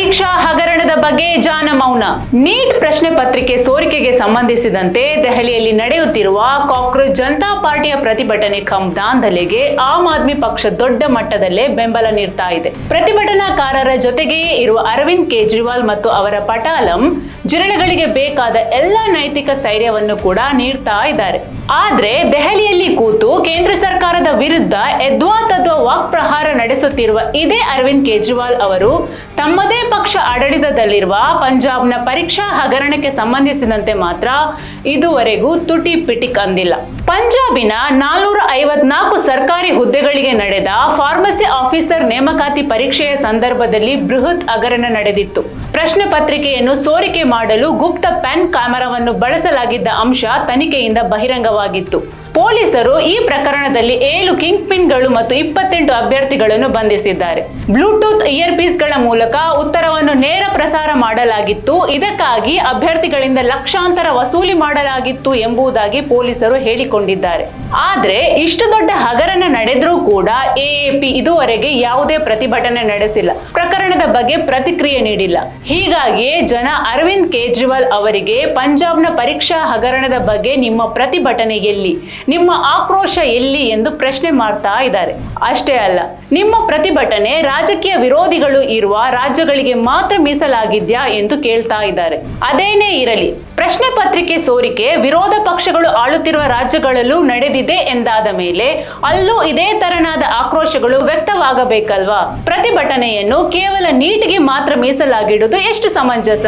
ಪರೀಕ್ಷಾ ಹಗರಣದ ಬಗ್ಗೆ ಜಾನ ಮೌನ. ನೀಟ್ ಪ್ರಶ್ನೆ ಪತ್ರಿಕೆ ಸೋರಿಕೆಗೆ ಸಂಬಂಧಿಸಿದಂತೆ ದೆಹಲಿಯಲ್ಲಿ ನಡೆಯುತ್ತಿರುವ ಕಾಂಗ್ರೆಸ್ ಜನತಾ ಪಾರ್ಟಿಯ ಪ್ರತಿಭಟನೆ ದಾಂಧಲೆಗೆ ಆಮ್ ಆದ್ಮಿ ಪಕ್ಷ ದೊಡ್ಡ ಮಟ್ಟದಲ್ಲೇ ಬೆಂಬಲ ನೀಡ್ತಾ ಇದೆ. ಪ್ರತಿಭಟನಾಕಾರರ ಜೊತೆಗೆಯೇ ಇರುವ ಅರವಿಂದ್ ಕೇಜ್ರಿವಾಲ್ ಮತ್ತು ಅವರ ಪಟಾಲಂ ಜಿರಳೆಗಳಿಗೆ ಬೇಕಾದ ಎಲ್ಲ ನೈತಿಕ ಸ್ಥೈರ್ಯವನ್ನು ಕೂಡ ನೀಡ್ತಾ ಇದ್ದಾರೆ. ಆದ್ರೆ ದೆಹಲಿಯಲ್ಲಿ ಕೂತು ಕೇಂದ್ರ ಸರ್ಕಾರದ ವಿರುದ್ಧ ಯದ್ವಾತದ್ವಾ ವಾಕ್ಪ್ರಹಾರ ನಡೆಸುತ್ತಿರುವ ಇದೇ ಅರವಿಂದ್ ಕೇಜ್ರಿವಾಲ್ ಅವರು ತಮ್ಮದೇ ಪಕ್ಷ ಆಡಳಿತದಲ್ಲಿರುವ ಪಂಜಾಬ್ನ ಪರೀಕ್ಷಾ ಹಗರಣಕ್ಕೆ ಸಂಬಂಧಿಸಿದಂತೆ ಮಾತ್ರ ಇದುವರೆಗೂ ತುಟಿ ಪಿಟಿಕ್ ಅಂದಿಲ್ಲ. ಪಂಜಾಬಿನ 454 ಸರ್ಕಾರಿ ಹುದ್ದೆಗಳಿಗೆ ನಡೆದ ಫಾರ್ಮಸಿ ಆಫೀಸರ್ ನೇಮಕಾತಿ ಪರೀಕ್ಷೆಯ ಸಂದರ್ಭದಲ್ಲಿ ಬೃಹತ್ ಹಗರಣ ನಡೆದಿತ್ತು. ಪ್ರಶ್ನೆ ಪತ್ರಿಕೆಯನ್ನು ಸೋರಿಕೆ ಮಾಡಲು ಗುಪ್ತ ಪೆನ್ ಕ್ಯಾಮೆರಾವನ್ನು ಬಳಸಲಾಗಿದ್ದ ಅಂಶ ತನಿಖೆಯಿಂದ ಬಹಿರಂಗವಾಗಿತ್ತು. ಪೊಲೀಸರು ಈ ಪ್ರಕರಣದಲ್ಲಿ 7 ಕಿಂಗ್ ಪಿನ್ಗಳು ಮತ್ತು 28 ಅಭ್ಯರ್ಥಿಗಳನ್ನು ಬಂಧಿಸಿದ್ದಾರೆ. ಬ್ಲೂಟೂತ್ ಇಯರ್ಪೀಸ್ಗಳ ಮೂಲಕ ಉತ್ತರವನ್ನು ನೇರ ಪ್ರಸಾರ ಮಾಡಲಾಗಿತ್ತು. ಇದಕ್ಕಾಗಿ ಅಭ್ಯರ್ಥಿಗಳಿಂದ ಲಕ್ಷಾಂತರ ವಸೂಲಿ ಮಾಡಲಾಗಿತ್ತು ಎಂಬುದಾಗಿ ಪೊಲೀಸರು ಹೇಳಿಕೊಂಡಿದ್ದಾರೆ. ಆದ್ರೆ ಇಷ್ಟು ದೊಡ್ಡ ಹಗರಣ ನಡೆದ್ರೂ ಕೂಡ ಎಎಪಿ ಇದುವರೆಗೆ ಯಾವುದೇ ಪ್ರತಿಭಟನೆ ನಡೆಸಿಲ್ಲ, ಪ್ರಕರಣದ ಬಗ್ಗೆ ಪ್ರತಿಕ್ರಿಯೆ ನೀಡಿಲ್ಲ. ಹೀಗಾಗಿಯೇ ಜನ ಅರವಿಂದ್ ಕೇಜ್ರಿವಾಲ್ ಅವರಿಗೆ ಪಂಜಾಬ್ನ ಪರೀಕ್ಷಾ ಹಗರಣದ ಬಗ್ಗೆ ನಿಮ್ಮ ಪ್ರತಿಭಟನೆ ಎಲ್ಲಿ, ನಿಮ್ಮ ಆಕ್ರೋಶ ಎಲ್ಲಿ ಎಂದು ಪ್ರಶ್ನೆ ಮಾಡ್ತಾ ಇದ್ದಾರೆ. ಅಷ್ಟೇ ಅಲ್ಲ, ನಿಮ್ಮ ಪ್ರತಿಭಟನೆ ರಾಜಕೀಯ ವಿರೋಧಿಗಳು ಇರುವ ರಾಜ್ಯಗಳಿಗೆ ಮಾತ್ರ ಮೀಸಲಾಗಿದ್ಯಾ ಎಂದು ಕೇಳ್ತಾ ಇದ್ದಾರೆ. ಅದೇನೇ ಇರಲಿ, ಪ್ರಶ್ನೆ ಪತ್ರಿಕೆ ಸೋರಿಕೆ ವಿರೋಧ ಪಕ್ಷಗಳು ಆಳುತ್ತಿರುವ ರಾಜ್ಯಗಳಲ್ಲೂ ನಡೆದಿದೆ ಎಂದಾದ ಮೇಲೆ ಅಲ್ಲೂ ಇದೇ ತರನಾದ ಆಕ್ರೋಶಗಳು ವ್ಯಕ್ತವಾಗಬೇಕಲ್ವಾ? ಪ್ರತಿಭಟನೆಯನ್ನು ಕೇವಲ ನೀಟ್ಗೆ ಮಾತ್ರ ಮೀಸಲಾಗಿಡುವುದು ಎಷ್ಟು ಸಮಂಜಸ?